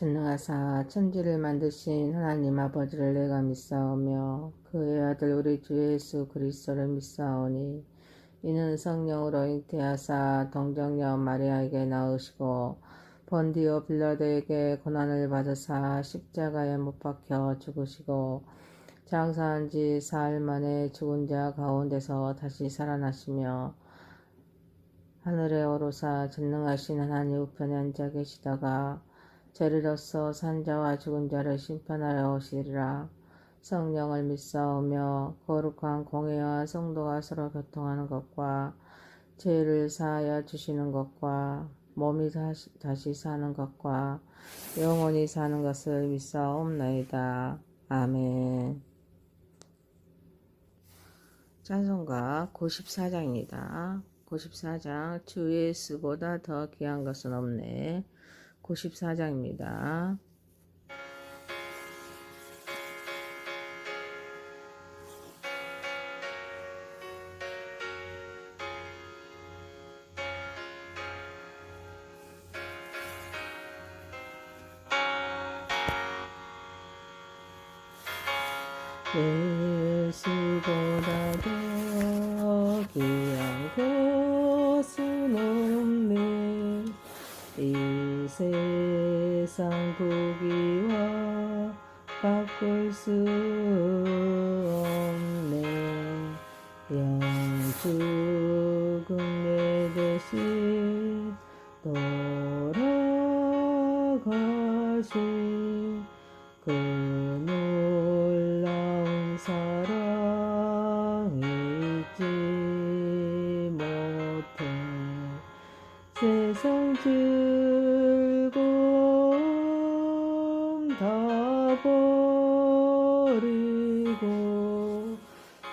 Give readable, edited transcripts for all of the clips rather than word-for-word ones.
전능하사 천지를 만드신 하나님 아버지를 내가 믿사오며 그의 아들 우리 주 예수 그리스도를 믿사오니 이는 성령으로 잉태하사 동정녀 마리아에게 낳으시고 본디오 빌라도에게 고난을 받으사 십자가에 못 박혀 죽으시고 장사한 지 사흘 만에 죽은 자 가운데서 다시 살아나시며 하늘에 오르사 전능하신 하나님 우편에 앉아 계시다가 죄를로써 산자와 죽은 자를 심판하러 오시리라. 성령을 믿사오며 거룩한 공회와 성도가 서로 교통하는 것과 죄를 사하여 주시는 것과 몸이 다시 사는 것과 영원히 사는 것을 믿사옵나이다. 아멘. 찬송가 94장입니다. 94장 주 예수보다 더 귀한 것은 없네. 94장입니다. 예수보다 더 귀한 것은 없네. 이 세상 부귀와 바꿀 수 없네. 영죽은 내 대신 돌아가신 그 놀라운 사랑 잊지 못해. 세상 즐거움 다 버리고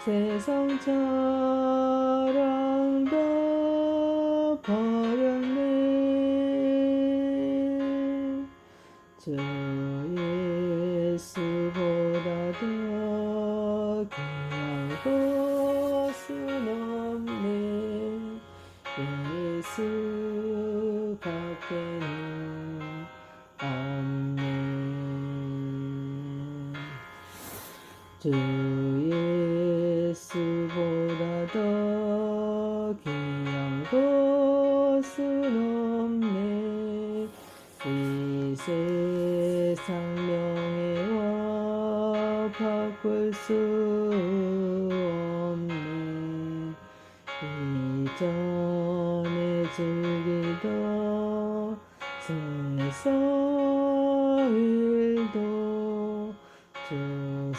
세상 자랑 다 버렸네. 주 예수보다 더 귀한 것은 없네. 예수 밖에는 없네. 주 예수보다 더 귀한 것은 없네. 이 세상 명예와 바꿀 수 없네. 이전에 즐기던 세상 일도 주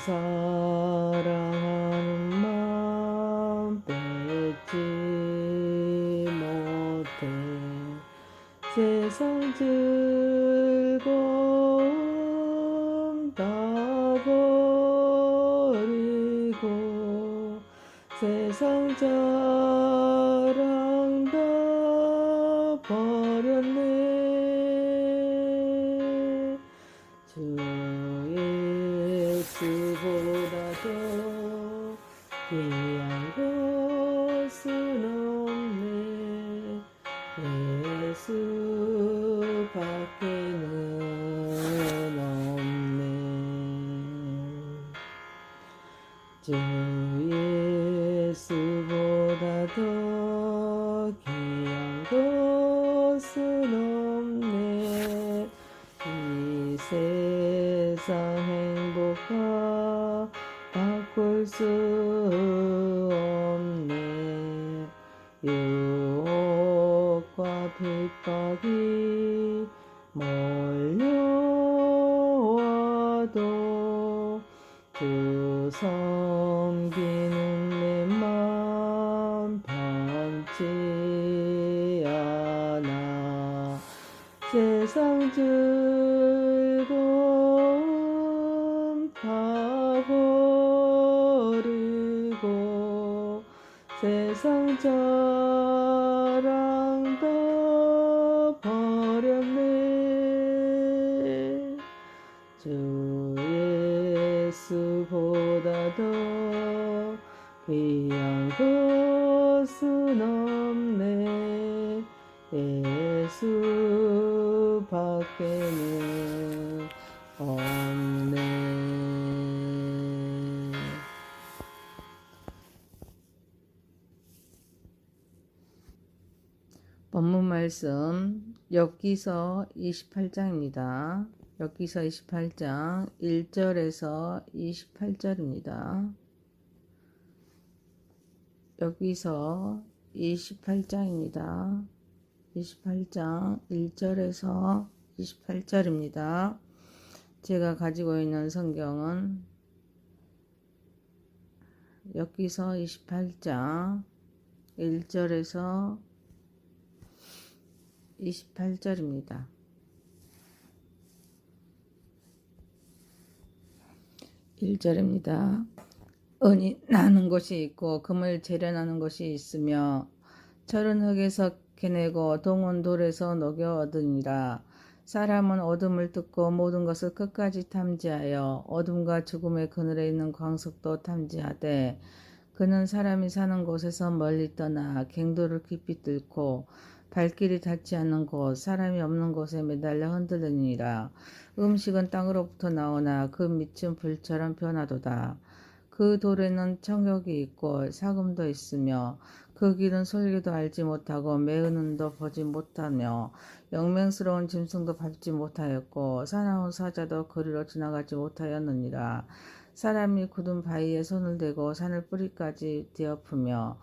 사랑하는 마음 뺏지 못해. 세상 즐거움 다 버리고 세상 자랑 다 버렸네. 주 예수보다 더 귀한 것은 없네. 예수 밖에는 없네. 주 예수보다 더 귀한 것은 없네. 이 세상 행복과 바꿀 수 없네. 유혹과 핍박이 몰려와도 주 섬기는 내 맘 변치 않아. 세상 즐거움 다 버리고 세상 자랑 다 버렸네. 주 예수보다 더 귀한 것은 없네. 예수 밖에는 말씀 욥기서 28장입니다. 욥기서 28장 1절에서 28절입니다. 욥기서 28장입니다. 28장 1절에서 28절입니다. 제가 가지고 있는 성경은 욥기서 28장 1절에서 28절입니다. 1절입니다. 은이 나는 곳이 있고 금을 재련하는 곳이 있으며 철은 흙에서 캐내고 동은 돌에서 녹여 얻으니라. 사람은 어둠을 뜯고 모든 것을 끝까지 탐지하여 어둠과 죽음의 그늘에 있는 광석도 탐지하되 그는 사람이 사는 곳에서 멀리 떠나 갱도를 깊이 뚫고 발길이 닿지 않는 곳 사람이 없는 곳에 매달려 흔들리니라. 음식은 땅으로부터 나오나 그 밑은 불처럼 변하도다. 그 돌에는 청욕이 있고 사금도 있으며 그 길은 솔기도 알지 못하고 매은은도 보지 못하며 영맹스러운 짐승도 밟지 못하였고 사나운 사자도 거리로 지나가지 못하였느니라. 사람이 굳은 바위에 손을 대고 산을 뿌리까지 뒤엎으며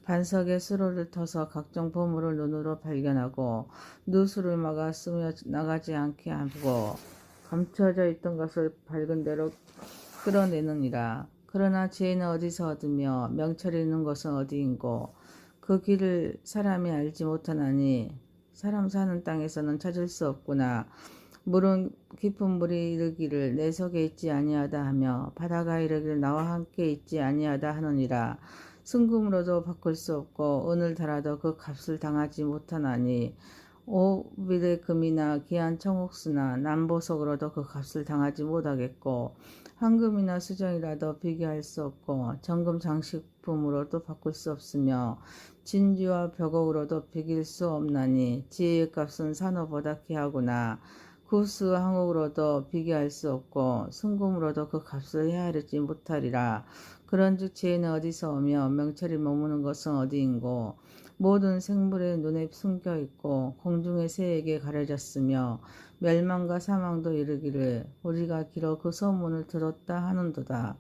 반석에 수로를 터서 각종 보물을 눈으로 발견하고 누수를 막아 스며 나가지 않게 하고 감춰져 있던 것을 밝은 대로 끌어내느니라. 그러나 지혜는 어디서 얻으며 명철이 있는 곳은 어디인고 그 길을 사람이 알지 못하나니 사람 사는 땅에서는 찾을 수 없구나. 물은 깊은 물이 이르기를 내 속에 있지 아니하다 하며 바다가 이르기를 나와 함께 있지 아니하다 하느니라. 순금으로도 바꿀 수 없고 은을 달아도 그 값을 당하지 못하나니 오빌의 금이나 귀한 청옥수나 남보석으로도 그 값을 당하지 못하겠고 황금이나 수정이라도 비교할 수 없고 정금 장식품으로도 바꿀 수 없으며 진주와 벽옥으로도 비길 수 없나니 지혜의 값은 산호보다 귀하구나. 구스와 항옥으로도 비교할 수 없고 순금으로도 그 값을 헤아리지 못하리라. 그런즉 지혜는 어디서 오며 명철이 머무는 것은 어디인고 모든 생물의 눈에 숨겨 있고 공중의 새에게 가려졌으며 멸망과 사망도 이르기를 우리가 길어 그 소문을 들었다 하는도다.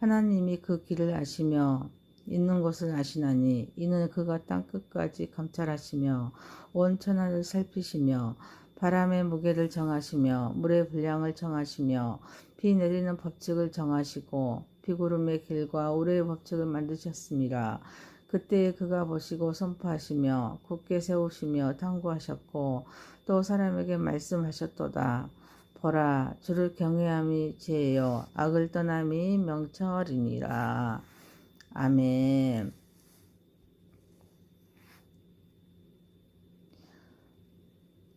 하나님이 그 길을 아시며 있는 곳을 아시나니 이는 그가 땅끝까지 감찰하시며 온 천하를 살피시며 바람의 무게를 정하시며 물의 분량을 정하시며 비 내리는 법칙을 정하시고 비구름의 길과 우레의 법칙을 만드셨습니다. 그때에 그가 보시고 선포하시며 굳게 세우시며 탐구하셨고 또 사람에게 말씀하셨도다. 보라, 주를 경외함이 지혜요 악을 떠남이 명철이니라. 아멘.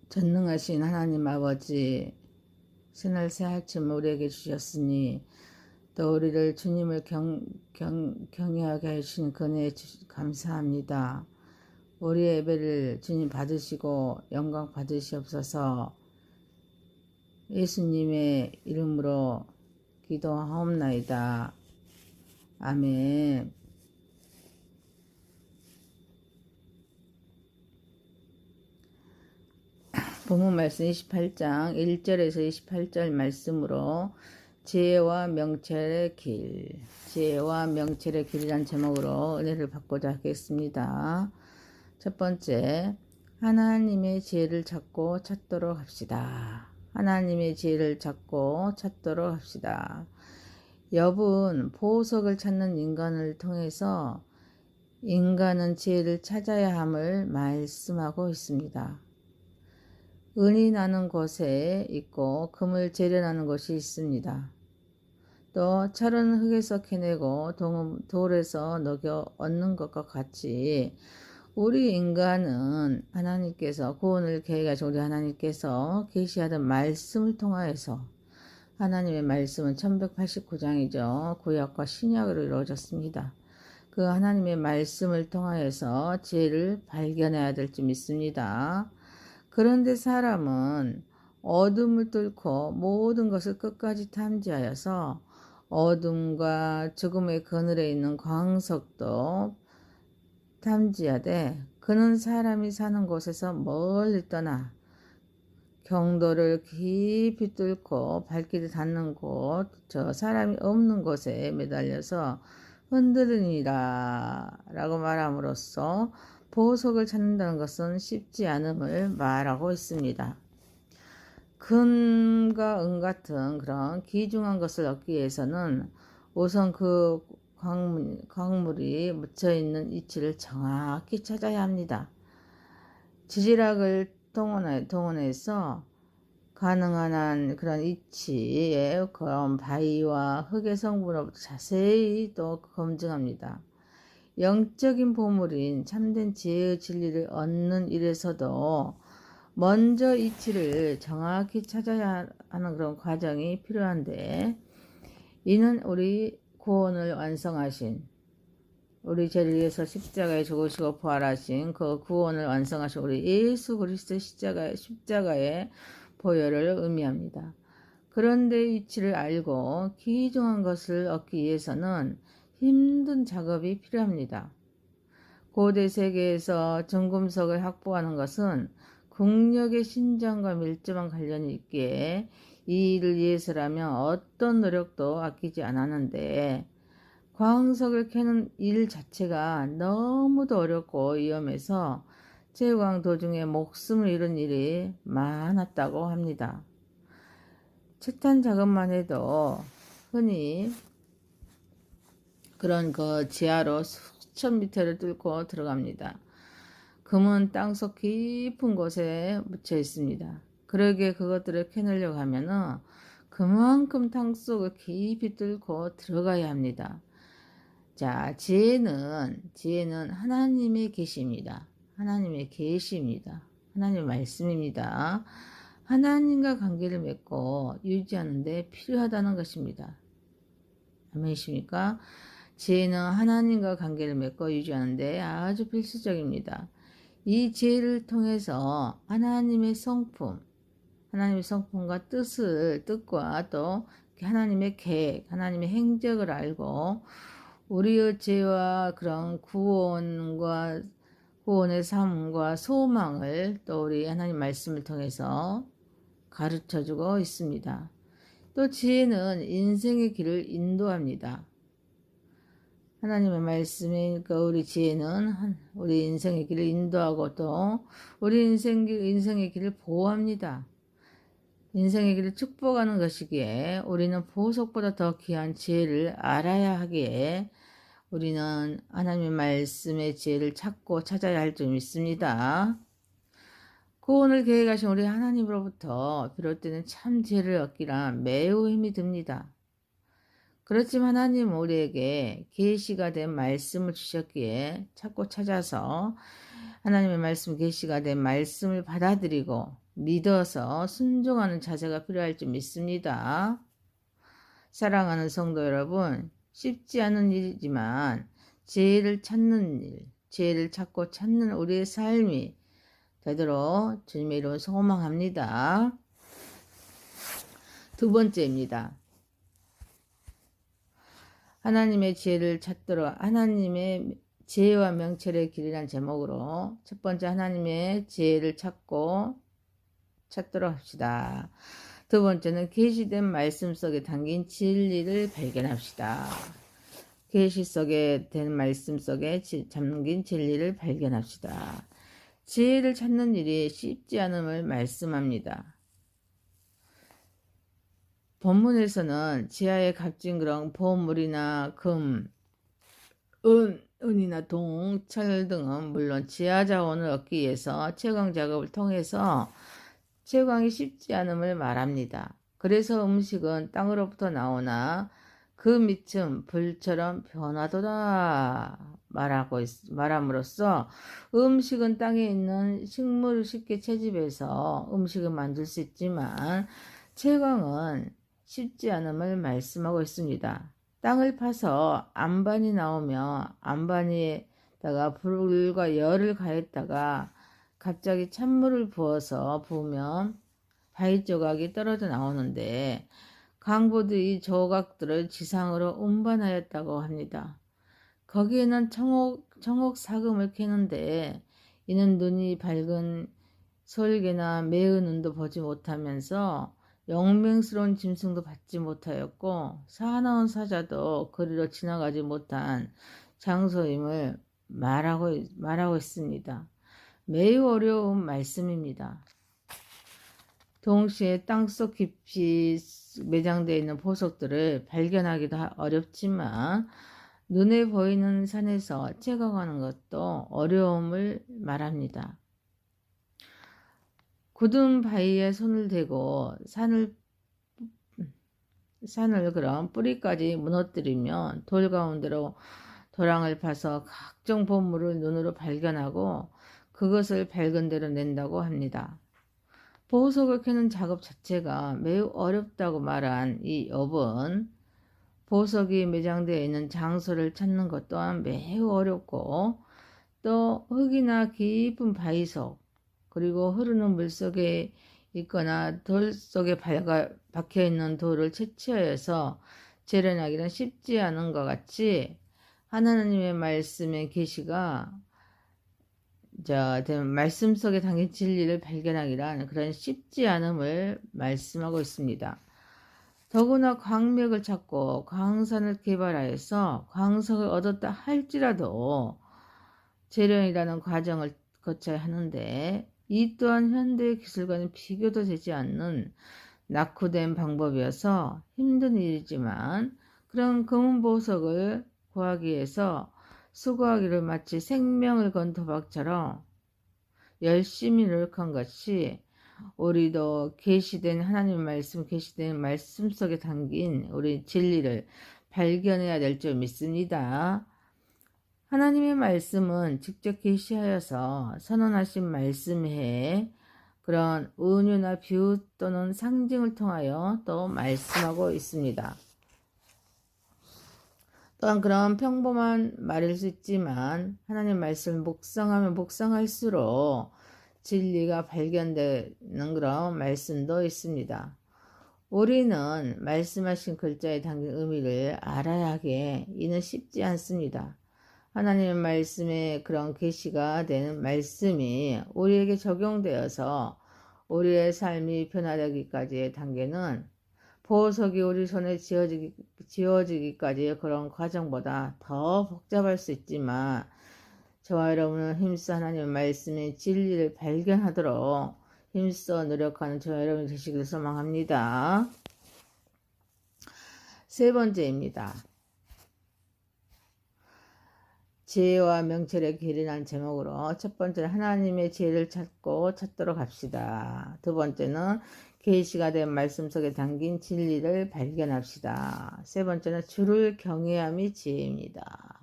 전능하신 하나님 아버지, 새날 새 아침을 우리에게 주셨으니 또 우리를 주님을 경외하게 하신 그네에 감사합니다. 우리의 예배를 주님 받으시고 영광 받으시옵소서. 예수님의 이름으로 기도하옵나이다. 아멘. 본문 말씀 28장 1절에서 28절 말씀으로 지혜와 명철의 길, 지혜와 명철의 길이란 제목으로 은혜를 받고자 하겠습니다. 첫 번째, 하나님의 지혜를 찾고 찾도록 합시다. 하나님의 지혜를 찾고 찾도록 합시다. 욥은 보석을 찾는 인간을 통해서 인간은 지혜를 찾아야 함을 말씀하고 있습니다. 은이 나는 곳에 있고 금을 재련하는 곳이 있습니다. 또 철은 흙에서 캐내고 동은 돌에서 녹여 얻는 것과 같이 우리 인간은 하나님께서 구원을 계획하신 우리 하나님께서 계시하던 말씀을 통하여서 하나님의 말씀은 1189장이죠. 구약과 신약으로 이루어졌습니다. 그 하나님의 말씀을 통하여서 지혜를 발견해야 될지 믿습니다. 그런데 사람은 어둠을 뚫고 모든 것을 끝까지 탐지하여서 어둠과 죽음의 그늘에 있는 광석도 탐지하되 그는 사람이 사는 곳에서 멀리 떠나 경도를 깊이 뚫고 발길이 닿는 곳, 저 사람이 없는 곳에 매달려서 흔들으니라 라고 말함으로써 보석을 찾는다는 것은 쉽지 않음을 말하고 있습니다. 금과 은 같은 그런 귀중한 것을 얻기 위해서는 우선 그 광물이 묻혀있는 위치를 정확히 찾아야 합니다. 지질학을 동원해서 가능한 한 그런 위치에 그런 바위와 흙의 성분을 자세히 또 검증합니다. 영적인 보물인 참된 지혜의 진리를 얻는 일에서도 먼저 위치를 정확히 찾아야 하는 그런 과정이 필요한데, 이는 우리 구원을 완성하신, 우리 죄를 위해서 십자가에 죽으시고 부활하신 그 구원을 완성하신 우리 예수 그리스도의 십자가의 보혈을 의미합니다. 그런데 위치를 알고 귀중한 것을 얻기 위해서는 힘든 작업이 필요합니다. 고대 세계에서 정금석을 확보하는 것은 국력의 신장과 밀접한 관련이 있기에 이 일을 위해서라면 어떤 노력도 아끼지 않았는데, 광석을 캐는 일 자체가 너무도 어렵고 위험해서 제광 도중에 목숨을 잃은 일이 많았다고 합니다. 채탄 작업만 해도 흔히 그런 그 지하로 수천 미터를 뚫고 들어갑니다. 금은 땅속 깊은 곳에 묻혀 있습니다. 그러기에 그것들을 캐내려고 하면은 그만큼 땅속을 깊이 뚫고 들어가야 합니다. 자, 지혜는 하나님의 계시입니다. 하나님의 계시입니다. 하나님의 말씀입니다. 하나님과 관계를 맺고 유지하는 데 필요하다는 것입니다. 아멘이십니까? 지혜는 하나님과 관계를 맺고 유지하는 데 아주 필수적입니다. 이 지혜를 통해서 하나님의 성품과 뜻과 또 하나님의 계획, 하나님의 행적을 알고 우리의 죄와 그런 구원의 삶과 소망을 또 우리 하나님 말씀을 통해서 가르쳐주고 있습니다. 또 지혜는 인생의 길을 인도합니다. 하나님의 말씀이 우리 지혜는 우리 인생의 길을 인도하고 또 우리 인생의 길을 보호합니다. 인생의 길을 축복하는 것이기에 우리는 보석보다 더 귀한 지혜를 알아야 하기에 우리는 하나님의 말씀의 지혜를 찾고 찾아야 할 줄 믿습니다. 구원을 계획하신 우리 하나님으로부터 비롯되는 참 지혜를 얻기라 매우 힘이 듭니다. 그렇지만 하나님은 우리에게 계시가 된 말씀을 주셨기에 찾고 찾아서 하나님의 말씀, 계시가 된 말씀을 받아들이고 믿어서 순종하는 자세가 필요할 줄 믿습니다. 사랑하는 성도 여러분, 쉽지 않은 일이지만 지혜를 찾고 찾는 우리의 삶이 되도록 주님의 이름으로 소망합니다. 두 번째입니다. 하나님의 지혜를 찾도록 하나님의 지혜와 명철의 길이란 제목으로 첫 번째 하나님의 지혜를 찾도록 합시다. 두 번째는 계시된 말씀 속에 담긴 진리를 발견합시다. 계시 속에 된 말씀 속에 담긴 진리를 발견합시다. 지혜를 찾는 일이 쉽지 않음을 말씀합니다. 본문에서는 지하에 값진 그런 보물이나 금, 은이나 동, 철 등은 물론 지하 자원을 얻기 위해서 채광 작업을 통해서 채광이 쉽지 않음을 말합니다. 그래서 음식은 땅으로부터 나오나 그 밑은 불처럼 변하도다 말함으로써 음식은 땅에 있는 식물을 쉽게 채집해서 음식을 만들 수 있지만 채광은 쉽지 않음을 말씀하고 있습니다. 땅을 파서 안반이 나오며 안반에다가 불과 열을 가했다가 갑자기 찬물을 부으면 바위 조각이 떨어져 나오는데 강보도 이 조각들을 지상으로 운반하였다고 합니다. 거기에는 청옥 사금을 캐는데 이는 눈이 밝은 설계나 매의 눈도 보지 못하면서 영맹스러운 짐승도 받지 못하였고 사나운 사자도 거리로 지나가지 못한 장소임을 말하고 있습니다. 매우 어려운 말씀입니다. 동시에 땅속 깊이 매장되어 있는 보석들을 발견하기도 어렵지만 눈에 보이는 산에서 채광하는 것도 어려움을 말합니다. 굳은 바위에 손을 대고 산을 그럼 뿌리까지 무너뜨리면 돌 가운데로 도랑을 파서 각종 보물을 눈으로 발견하고 그것을 밝은 대로 낸다고 합니다. 보석을 캐는 작업 자체가 매우 어렵다고 말한 이 욥은 보석이 매장되어 있는 장소를 찾는 것 또한 매우 어렵고 또 흙이나 깊은 바위 속 그리고 흐르는 물 속에 있거나 돌 속에 박혀있는 돌을 채취하여서 재련하기는 쉽지 않은 것 같이 하나님의 말씀의 계시가 말씀 속에 담긴 진리를 발견하기란 그런 쉽지 않음을 말씀하고 있습니다. 더구나 광맥을 찾고 광산을 개발하여서 광석을 얻었다 할지라도 재련이라는 과정을 거쳐야 하는데 이 또한 현대의 기술과는 비교도 되지 않는 낙후된 방법이어서 힘든 일이지만 그런 검은 보석을 구하기 위해서 수고하기를 마치 생명을 건 도박처럼 열심히 노력한 것이 우리도 계시된 하나님 말씀, 계시된 말씀 속에 담긴 우리 진리를 발견해야 될 줄 믿습니다. 하나님의 말씀은 직접 계시하여서 선언하신 말씀에 그런 은유나 비유 또는 상징을 통하여 또 말씀하고 있습니다. 또한 그런 평범한 말일 수 있지만 하나님 말씀을 묵상하면 묵상할수록 진리가 발견되는 그런 말씀도 있습니다. 우리는 말씀하신 글자에 담긴 의미를 알아야 하기에 이는 쉽지 않습니다. 하나님의 말씀에 그런 계시가 되는 말씀이 우리에게 적용되어서 우리의 삶이 변화되기까지의 단계는 보석이 우리 손에 지어지기까지의 그런 과정보다 더 복잡할 수 있지만 저와 여러분은 힘써 하나님의 말씀의 진리를 발견하도록 힘써 노력하는 저와 여러분이 되시기를 소망합니다. 세 번째입니다. 지혜와 명철의 길이라는 제목으로 첫 번째는 하나님의 지혜를 찾도록 합시다. 두 번째는 계시가 된 말씀 속에 담긴 진리를 발견합시다. 세 번째는 주를 경외함이 지혜입니다.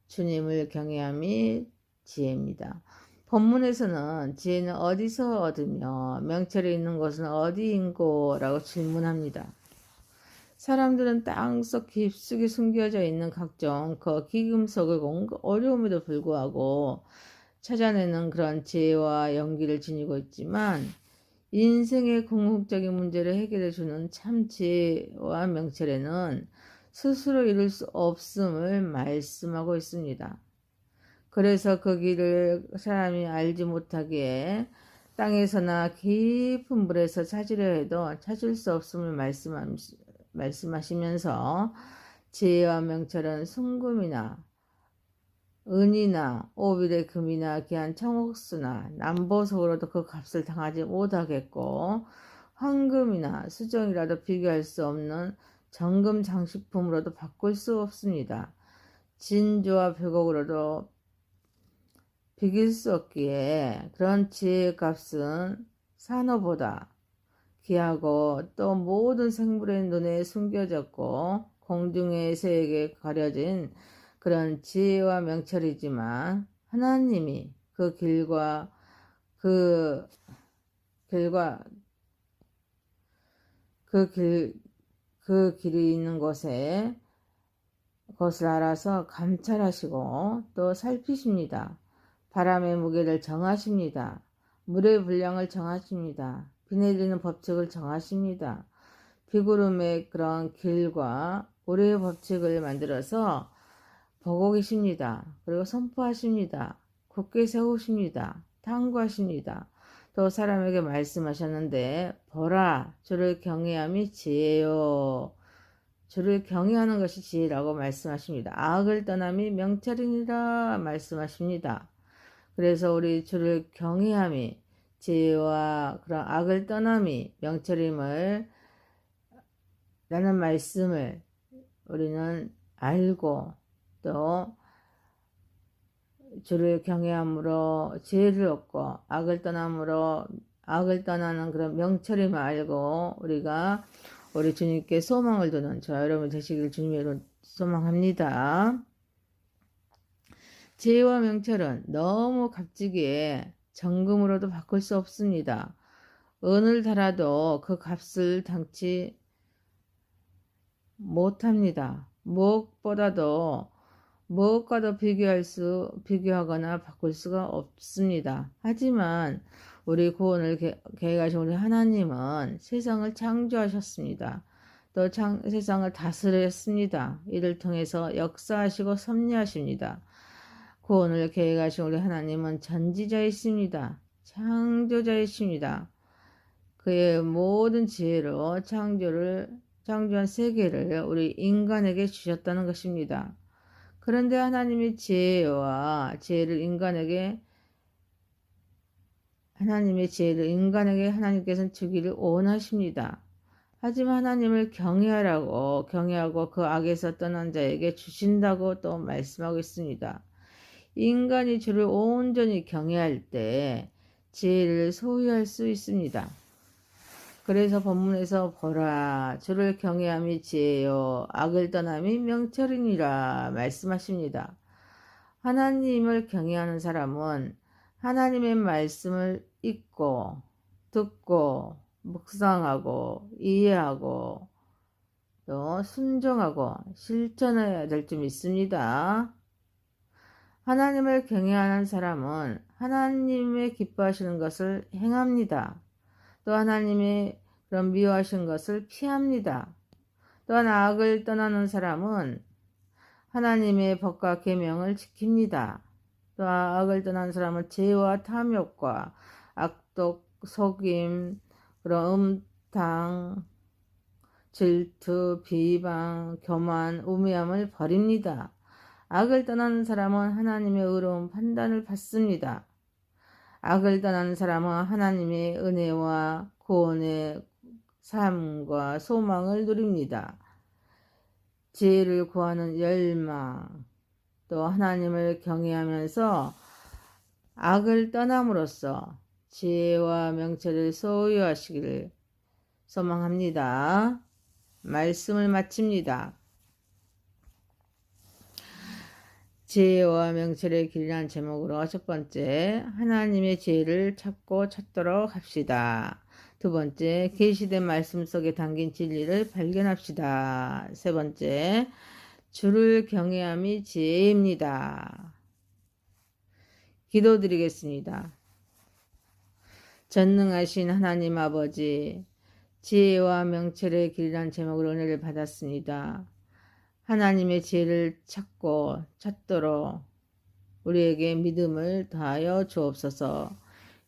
주님을 경외함이 지혜입니다. 본문에서는 지혜는 어디서 얻으며 명철이 있는 곳은 어디인고? 라고 질문합니다. 사람들은 땅속 깊숙이 숨겨져 있는 각종 그 기금속을 어려움에도 불구하고 찾아내는 그런 지혜와 용기를 지니고 있지만 인생의 궁극적인 문제를 해결해 주는 참 지혜와 명철에는 스스로 이룰 수 없음을 말씀하고 있습니다. 그래서 그 길을 사람이 알지 못하기에 땅에서나 깊은 물에서 찾으려 해도 찾을 수 없음을 말씀하시면서 지혜와 명철은 순금이나 은이나 오빌의 금이나 귀한 청옥수나 남보석으로도 그 값을 당하지 못하겠고 황금이나 수정이라도 비교할 수 없는 정금 장식품으로도 바꿀 수 없습니다. 진주와 백옥으로도 비길 수 없기에 그런 지혜의 값은 산호보다 귀하고 또 모든 생물의 눈에 숨겨졌고 공중의 새에게 가려진 그런 지혜와 명철이지만 하나님이 그 길이 있는 곳에 그것을 알아서 감찰하시고 또 살피십니다. 바람의 무게를 정하십니다. 물의 분량을 정하십니다. 비 내리는 법칙을 정하십니다. 비구름의 그런 길과 우리의 법칙을 만들어서 보고 계십니다. 그리고 선포하십니다. 굳게 세우십니다. 탐구하십니다. 또 사람에게 말씀하셨는데 보라, 주를 경외함이 지혜요. 주를 경외하는 것이 지혜라고 말씀하십니다. 악을 떠남이 명철이니라 말씀하십니다. 그래서 우리 주를 경외함이 지혜와 그런 악을 떠남이 명철임을 라는 말씀을 우리는 알고 또 주를 경외함으로 지혜를 얻고 악을 떠남으로 악을 떠나는 그런 명철임을 알고 우리가 우리 주님께 소망을 두는 저와 여러분 되시길 주님으로 소망합니다. 지혜와 명철은 너무 값지기에 정금으로도 바꿀 수 없습니다. 은을 달아도 그 값을 당치 못합니다. 무엇과도 비교하거나 바꿀 수가 없습니다. 하지만 우리 구원을 계획하신 우리 하나님은 세상을 창조하셨습니다. 또 세상을 다스렸습니다. 이를 통해서 역사하시고 섭리하십니다. 구원을 계획하신 우리 하나님은 전지자이십니다. 창조자이십니다. 그의 모든 지혜로 창조한 세계를 우리 인간에게 주셨다는 것입니다. 그런데 하나님의 지혜를 인간에게 하나님께서는 주기를 원하십니다. 하지만 하나님을 경외하고 그 악에서 떠난 자에게 주신다고 또 말씀하고 있습니다. 인간이 주를 온전히 경외할 때 지혜를 소유할 수 있습니다. 그래서 본문에서 보라, 주를 경외함이 지혜요, 악을 떠남이 명철이니라 말씀하십니다. 하나님을 경외하는 사람은 하나님의 말씀을 읽고 듣고 묵상하고 이해하고 또 순종하고 실천해야 될 줄 믿습니다. 하나님을 경외하는 사람은 하나님의 기뻐하시는 것을 행합니다. 또 하나님의 그런 미워하신 것을 피합니다. 또한 악을 떠나는 사람은 하나님의 법과 계명을 지킵니다. 또 악을 떠나는 사람은 죄와 탐욕과 악독, 속임, 그런 음탕, 질투, 비방, 교만, 우매함을 버립니다. 악을 떠나는 사람은 하나님의 의로운 판단을 받습니다. 악을 떠나는 사람은 하나님의 은혜와 구원의 삶과 소망을 누립니다. 지혜를 구하는 열망, 또 하나님을 경외하면서 악을 떠남으로써 지혜와 명철을 소유하시기를 소망합니다. 말씀을 마칩니다. 지혜와 명철의 길이라는 제목으로 첫 번째, 하나님의 지혜를 찾도록 합시다. 두 번째, 계시된 말씀 속에 담긴 진리를 발견합시다. 세 번째, 주를 경외함이 지혜입니다. 기도드리겠습니다. 전능하신 하나님 아버지, 지혜와 명철의 길이라는 제목으로 은혜를 받았습니다. 하나님의 지혜를 찾도록 우리에게 믿음을 더하여 주옵소서.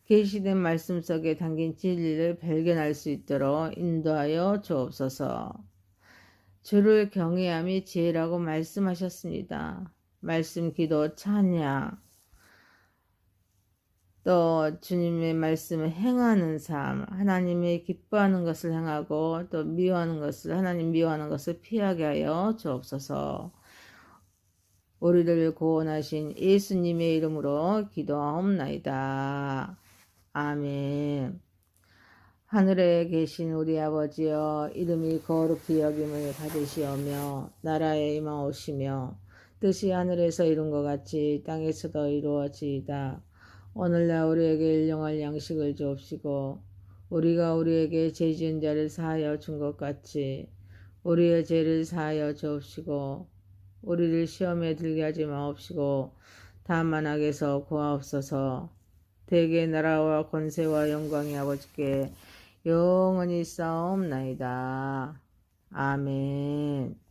계시된 말씀 속에 담긴 진리를 발견할 수 있도록 인도하여 주옵소서. 주를 경외함이 지혜라고 말씀하셨습니다. 말씀, 기도, 찬양, 또 주님의 말씀을 행하는 삶, 하나님의 기뻐하는 것을 행하고 또 하나님 미워하는 것을 피하게 하여 주옵소서. 우리를 구원하신 예수님의 이름으로 기도하옵나이다. 아멘. 하늘에 계신 우리 아버지여, 이름이 거룩히 여김을 받으시오며 나라에 임하오시며 뜻이 하늘에서 이룬 것 같이 땅에서도 이루어지이다. 오늘날 우리에게 일용할 양식을 주옵시고 우리가 우리에게 죄 지은 자를 사하여 준 것 같이 우리의 죄를 사하여 주옵시고 우리를 시험에 들게 하지 마옵시고 다만 악에서 구하옵소서. 대개 나라와 권세와 영광이 아버지께 영원히 싸움나이다. 아멘.